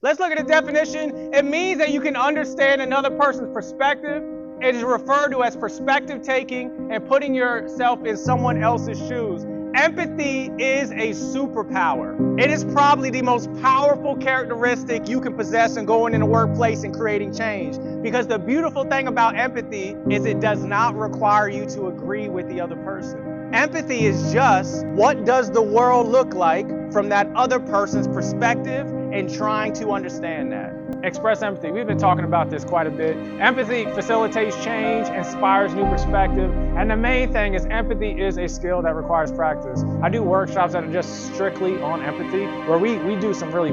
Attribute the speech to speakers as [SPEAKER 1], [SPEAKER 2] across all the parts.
[SPEAKER 1] Let's look at the definition. It means that you can understand another person's perspective. It is referred to as perspective taking and putting yourself in someone else's shoes. Empathy is a superpower. It is probably the most powerful characteristic you can possess in going in the workplace and creating change. Because the beautiful thing about empathy is it does not require you to agree with the other person. Empathy is just what does the world look like from that other person's perspective and trying to understand that. Express empathy. We've been talking about this quite a bit. Empathy facilitates change, inspires new perspective, and the main thing is empathy is a skill that requires practice. I do workshops that are just strictly on empathy, where we do some really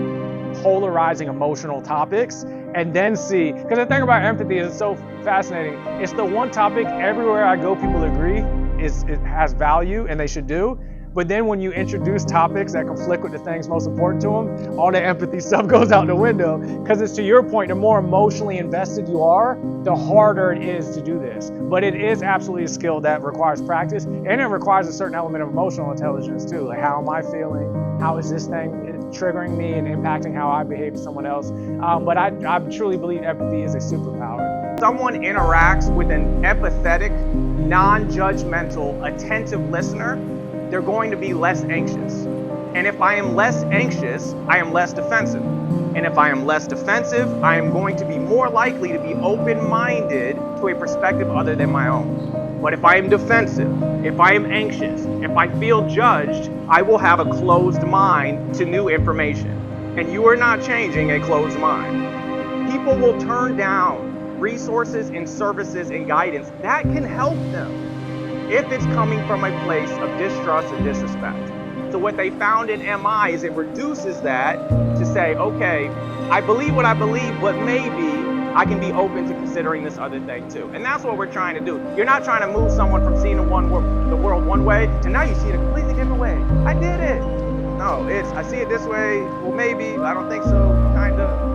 [SPEAKER 1] polarizing emotional topics and then see, because the thing about empathy is it's so fascinating. It's the one topic everywhere I go people agree it has value and they should do. But then when you introduce topics that conflict with the things most important to them, all the empathy stuff goes out the window. Because it's to your point, the more emotionally invested you are, the harder it is to do this. But it is absolutely a skill that requires practice, and it requires a certain element of emotional intelligence too. Like, how am I feeling? How is this thing triggering me and impacting how I behave to someone else? But I truly believe empathy is a superpower. Someone interacts with an empathetic, non-judgmental, attentive listener, they're going to be less anxious. And if I am less anxious, I am less defensive. And if I am less defensive, I am going to be more likely to be open-minded to a perspective other than my own. But if I am defensive, if I am anxious, if I feel judged, I will have a closed mind to new information. And you are not changing a closed mind. People will turn down resources and services and guidance that can help them if it's coming from a place of distrust and disrespect. So what they found in MI is it reduces that to say, okay, I believe what I believe, but maybe I can be open to considering this other thing too. And that's what we're trying to do. You're not trying to move someone from seeing the world one way to now you see it a completely different way. I did it. No, I see it this way. Well, maybe, I don't think so, kind of.